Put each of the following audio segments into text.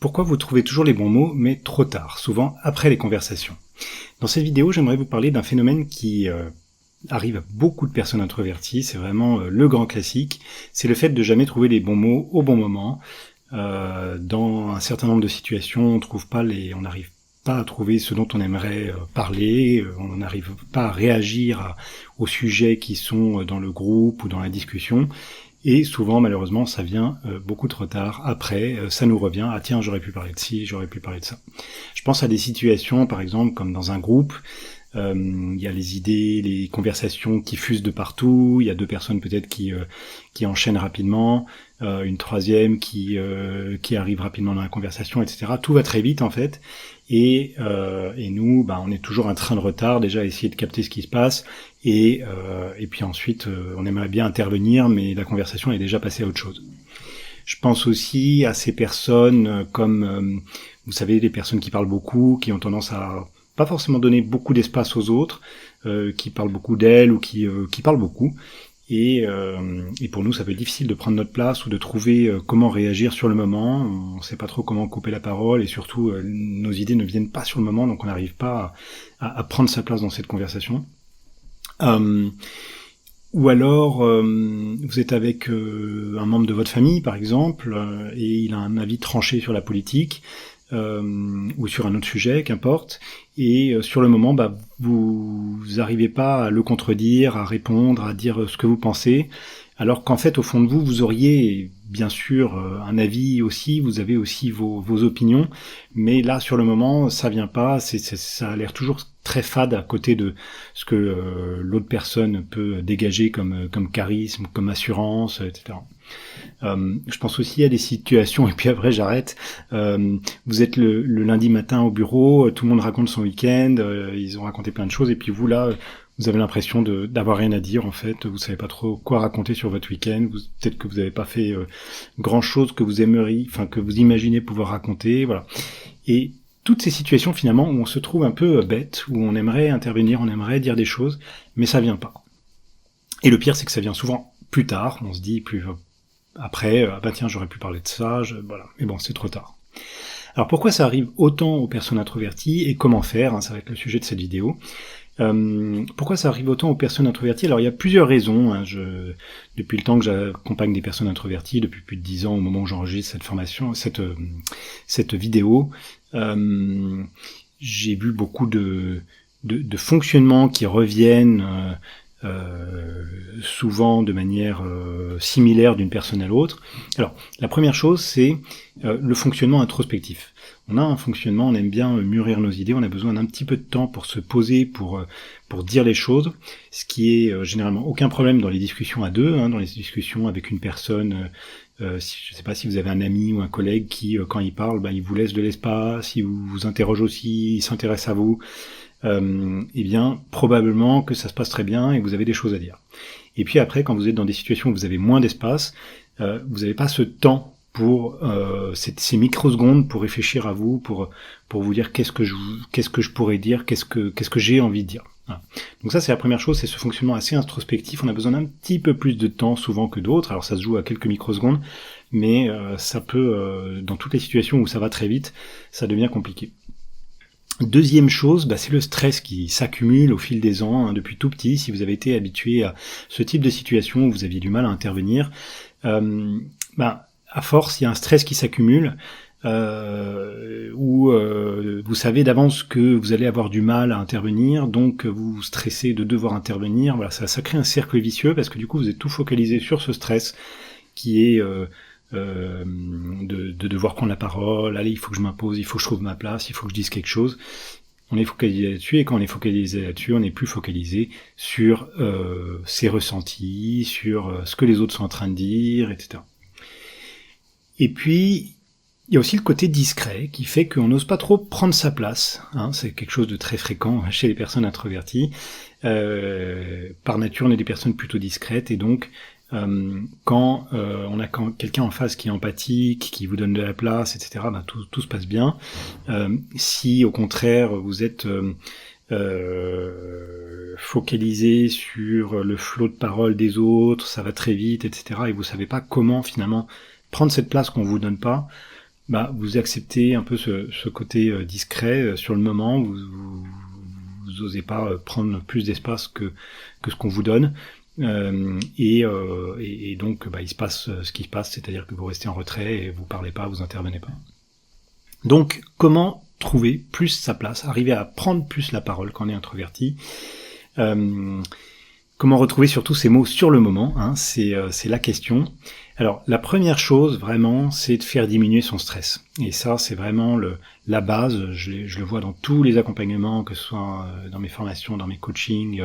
Pourquoi vous trouvez toujours les bons mots, mais trop tard, souvent après les conversations? Dans cette vidéo, j'aimerais vous parler d'un phénomène qui arrive à beaucoup de personnes introverties, c'est vraiment le grand classique, c'est le fait de jamais trouver les bons mots au bon moment. Dans un certain nombre de situations, on n'arrive pas à trouver ce dont on aimerait parler, on n'arrive pas à réagir aux sujets qui sont dans le groupe ou dans la discussion. Et souvent, malheureusement, ça vient beaucoup trop tard. Après, ça nous revient. Ah tiens, j'aurais pu parler de ci, j'aurais pu parler de ça. Je pense à des situations, par exemple, comme dans un groupe. Il y a les idées, les conversations qui fusent de partout. Il y a deux personnes peut-être qui enchaînent rapidement. Une troisième qui arrive rapidement dans la conversation, etc. Tout va très vite, en fait. Et nous, on est toujours un train de retard, déjà à essayer de capter ce qui se passe. Et puis ensuite, on aimerait bien intervenir, mais la conversation est déjà passée à autre chose. Je pense aussi à ces personnes comme, vous savez, les personnes qui parlent beaucoup, qui ont tendance à pas forcément donner beaucoup d'espace aux autres, qui parlent beaucoup d'elles ou qui parlent beaucoup. Et pour nous, ça peut être difficile de prendre notre place ou de trouver comment réagir sur le moment. On ne sait pas trop comment couper la parole et surtout, nos idées ne viennent pas sur le moment, donc on n'arrive pas à prendre sa place dans cette conversation. Ou alors, vous êtes avec un membre de votre famille, par exemple, et il a un avis tranché sur la politique, ou sur un autre sujet, qu'importe, et sur le moment, vous n'arrivez pas à le contredire, à répondre, à dire ce que vous pensez, alors qu'en fait, au fond de vous, vous auriez bien sûr un avis aussi, vous avez aussi vos opinions, mais là, sur le moment, ça vient pas, ça a l'air toujours très fade à côté de ce que l'autre personne peut dégager comme charisme, comme assurance, etc. Je pense aussi à des situations, et puis après j'arrête, vous êtes le lundi matin au bureau, tout le monde raconte son week-end, ils ont raconté plein de choses, et puis vous là, vous avez l'impression d'avoir rien à dire en fait, vous savez pas trop quoi raconter sur votre week-end, peut-être que vous n'avez pas fait grand chose que vous aimeriez, que vous imaginez pouvoir raconter, voilà. Et toutes ces situations finalement où on se trouve un peu bête, où on aimerait intervenir, on aimerait dire des choses, mais ça vient pas. Et le pire c'est que ça vient souvent plus tard, on se dit plus après, tiens j'aurais pu parler de ça, voilà, mais bon c'est trop tard. Alors pourquoi ça arrive autant aux personnes introverties et comment faire, ça va être le sujet de cette vidéo. Pourquoi ça arrive autant aux personnes introverties? Alors il y a plusieurs raisons, depuis le temps que j'accompagne des personnes introverties, depuis plus de 10 ans au moment où j'enregistre cette formation, cette vidéo, j'ai vu beaucoup de fonctionnements qui reviennent souvent de manière similaire d'une personne à l'autre. Alors, la première chose, c'est le fonctionnement introspectif. On a un fonctionnement, on aime bien mûrir nos idées, on a besoin d'un petit peu de temps pour se poser, pour dire les choses, ce qui est généralement aucun problème dans les discussions à deux, dans les discussions avec une personne, je ne sais pas si vous avez un ami ou un collègue qui, quand il parle, il vous laisse de l'espace, il vous interroge aussi, il s'intéresse à vous, eh bien, probablement que ça se passe très bien et que vous avez des choses à dire. Et puis après, quand vous êtes dans des situations où vous avez moins d'espace, vous n'avez pas ce temps pour ces microsecondes pour réfléchir à vous, pour vous dire qu'est-ce que je pourrais dire, qu'est-ce que j'ai envie de dire. Voilà. Donc ça c'est la première chose, c'est ce fonctionnement assez introspectif. On a besoin d'un petit peu plus de temps souvent que d'autres. Alors ça se joue à quelques microsecondes, mais ça peut, dans toutes les situations où ça va très vite, ça devient compliqué. Deuxième chose, c'est le stress qui s'accumule au fil des ans, depuis tout petit. Si vous avez été habitué à ce type de situation où vous aviez du mal à intervenir, à force, il y a un stress qui s'accumule, où vous savez d'avance que vous allez avoir du mal à intervenir, donc vous vous stressez de devoir intervenir. Voilà, ça crée un cercle vicieux parce que du coup vous êtes tout focalisé sur ce stress qui est de devoir prendre la parole. Allez, il faut que je m'impose, il faut que je trouve ma place, il faut que je dise quelque chose. On est focalisé là-dessus, et quand on est focalisé là-dessus, on n'est plus focalisé sur ses ressentis, sur ce que les autres sont en train de dire, etc. Et puis, il y a aussi le côté discret qui fait qu'on n'ose pas trop prendre sa place. C'est quelque chose de très fréquent chez les personnes introverties. Par nature, on est des personnes plutôt discrètes et donc quand on a quelqu'un en face qui est empathique, qui vous donne de la place, etc., tout se passe bien. Si au contraire vous êtes focalisé sur le flot de parole des autres, ça va très vite, etc., et vous savez pas comment finalement prendre cette place qu'on vous donne pas, vous acceptez un peu ce côté discret sur le moment, vous osez pas prendre plus d'espace que ce qu'on vous donne. Et donc il se passe ce qui se passe, c'est-à-dire que vous restez en retrait et vous parlez pas, vous intervenez pas. Donc comment trouver plus sa place, arriver à prendre plus la parole quand on est introverti, comment retrouver surtout ces mots sur le moment, hein, c'est la question. Alors la première chose vraiment, c'est de faire diminuer son stress. Et ça, c'est vraiment la base. Je le vois dans tous les accompagnements, que ce soit dans mes formations, dans mes coachings.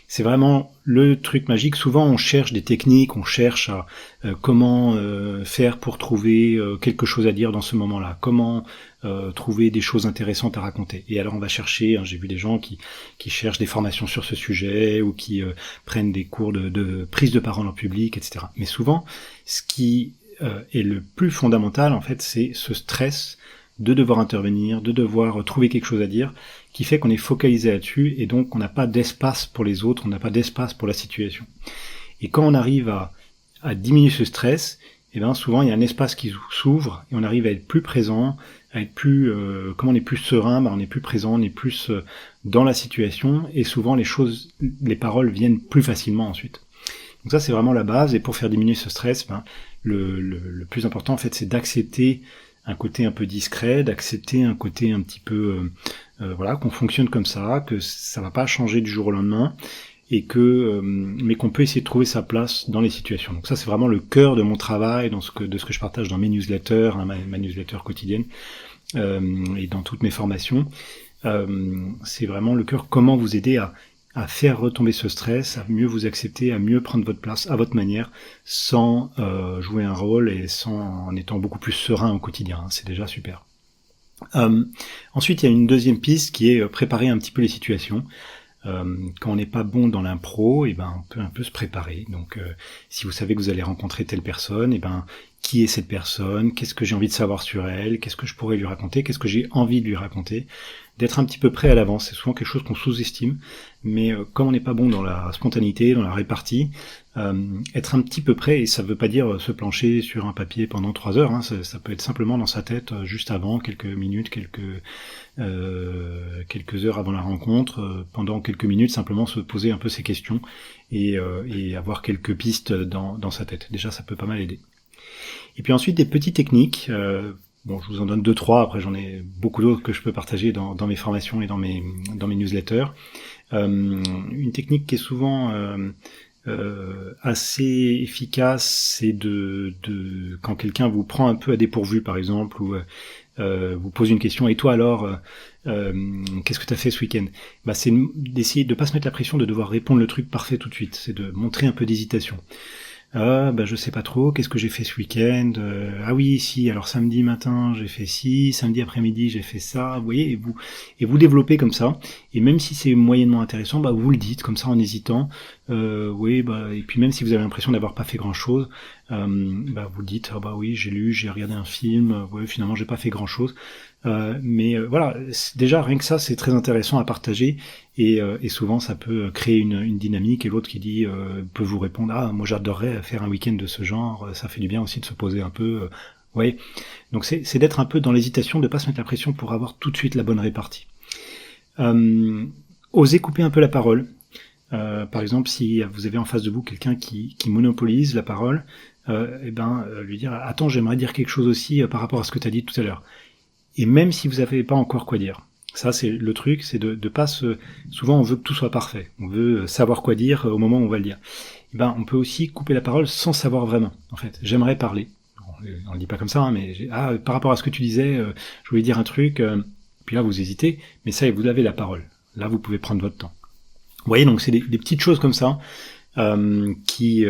C'est vraiment le truc magique. Souvent on cherche des techniques, on cherche à comment faire pour trouver quelque chose à dire dans ce moment-là, comment trouver des choses intéressantes à raconter. Et alors on va chercher, j'ai vu des gens qui cherchent des formations sur ce sujet ou qui prennent des cours de prise de parole en public, etc. Mais souvent, ce qui est le plus fondamental en fait, c'est ce stress de devoir intervenir, de devoir trouver quelque chose à dire, qui fait qu'on est focalisé là-dessus, et donc on n'a pas d'espace pour les autres, on n'a pas d'espace pour la situation. Et quand on arrive à diminuer ce stress, souvent il y a un espace qui s'ouvre, et on arrive à être plus présent, à être plus, comme on est plus serein, on est plus présent, on est plus dans la situation, et souvent les paroles viennent plus facilement ensuite. Donc ça c'est vraiment la base, et pour faire diminuer ce stress, le plus important en fait c'est d'accepter un côté un peu discret, d'accepter un côté un petit peu qu'on fonctionne comme ça, que ça va pas changer du jour au lendemain, et mais qu'on peut essayer de trouver sa place dans les situations. Donc ça c'est vraiment le cœur de mon travail, de ce que je partage dans mes newsletters, ma newsletter quotidienne, et dans toutes mes formations. C'est vraiment le cœur, comment vous aider à faire retomber ce stress, à mieux vous accepter, à mieux prendre votre place à votre manière, sans jouer un rôle et en étant beaucoup plus serein au quotidien. C'est déjà super. Ensuite, il y a une deuxième piste qui est préparer un petit peu les situations. Quand on n'est pas bon dans l'impro, on peut un peu se préparer. Donc, si vous savez que vous allez rencontrer telle personne, qui est cette personne, qu'est-ce que j'ai envie de savoir sur elle, qu'est-ce que je pourrais lui raconter, qu'est-ce que j'ai envie de lui raconter, d'être un petit peu prêt à l'avance. C'est souvent quelque chose qu'on sous-estime, mais comme on n'est pas bon dans la spontanéité, dans la répartie, être un petit peu prêt, et ça veut pas dire se plancher sur un papier pendant 3 heures, hein, ça peut être simplement dans sa tête, juste avant, quelques minutes, quelques heures avant la rencontre, pendant quelques minutes, simplement se poser un peu ces questions, et avoir quelques pistes dans sa tête. Déjà, ça peut pas mal aider. Et puis ensuite, des petites techniques. Je vous en donne 2-3. Après, j'en ai beaucoup d'autres que je peux partager dans mes formations et dans mes newsletters. Une technique qui est souvent assez efficace, c'est de quand quelqu'un vous prend un peu à dépourvu, par exemple, ou vous pose une question. Et toi alors, qu'est-ce que tu as fait ce week-end ? C'est d'essayer de pas se mettre la pression de devoir répondre le truc parfait tout de suite. C'est de montrer un peu d'hésitation. Je sais pas trop, qu'est-ce que j'ai fait ce week-end ? Ah oui, si, alors samedi matin j'ai fait ci, samedi après-midi j'ai fait ça, vous voyez, et vous développez comme ça, et même si c'est moyennement intéressant, vous le dites comme ça en hésitant, et puis même si vous avez l'impression d'avoir pas fait grand-chose, vous le dites, oui, j'ai lu, j'ai regardé un film, finalement j'ai pas fait grand-chose, mais voilà, déjà rien que ça c'est très intéressant à partager, et souvent ça peut créer une dynamique, et l'autre qui dit peut vous répondre, moi j'adorerais faire un week-end de ce genre, ça fait du bien aussi de se poser un peu, donc c'est d'être un peu dans l'hésitation, de pas se mettre la pression pour avoir tout de suite la bonne répartie. Osez couper un peu la parole. Par exemple, si vous avez en face de vous quelqu'un qui monopolise la parole, lui dire « Attends, j'aimerais dire quelque chose aussi par rapport à ce que tu as dit tout à l'heure. » Et même si vous n'avez pas encore quoi dire. Ça, c'est le truc, c'est de pas souvent, on veut que tout soit parfait. On veut savoir quoi dire au moment où on va le dire. On peut aussi couper la parole sans savoir vraiment. En fait, j'aimerais parler. On le dit pas comme ça, mais par rapport à ce que tu disais, je voulais dire un truc, puis là, vous hésitez, mais ça, vous avez la parole. Là, vous pouvez prendre votre temps. Vous voyez, donc c'est des petites choses comme ça qui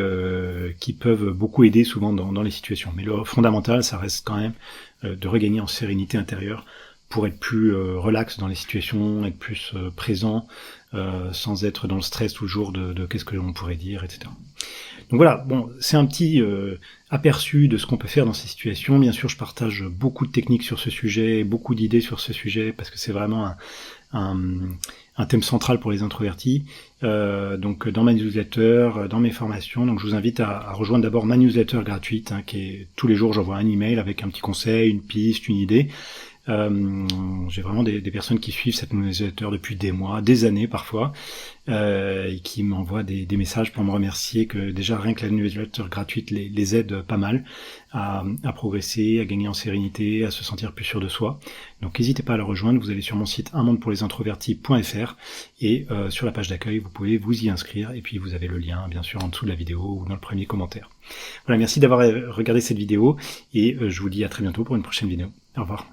peuvent beaucoup aider souvent dans les situations. Mais le fondamental, ça reste quand même de regagner en sérénité intérieure pour être plus relax dans les situations, être plus présent, sans être dans le stress toujours de qu'est-ce que l'on pourrait dire, etc. Donc voilà, c'est un petit aperçu de ce qu'on peut faire dans ces situations. Bien sûr, je partage beaucoup de techniques sur ce sujet, beaucoup d'idées sur ce sujet, parce que c'est vraiment un thème central pour les introvertis. Donc dans ma newsletter, dans mes formations, donc je vous invite à rejoindre d'abord ma newsletter gratuite, qui est tous les jours j'envoie un email avec un petit conseil, une piste, une idée. J'ai vraiment des personnes qui suivent cette newsletter depuis des mois, des années parfois, et qui m'envoient des messages pour me remercier, que déjà rien que la newsletter gratuite les aide pas mal à progresser, à gagner en sérénité, à se sentir plus sûr de soi. Donc n'hésitez pas à le rejoindre, vous allez sur mon site unmondepourlesintrovertis.fr et sur la page d'accueil vous pouvez vous y inscrire, et puis vous avez le lien bien sûr en dessous de la vidéo ou dans le premier commentaire. Voilà, merci d'avoir regardé cette vidéo, et je vous dis à très bientôt pour une prochaine vidéo. Au revoir.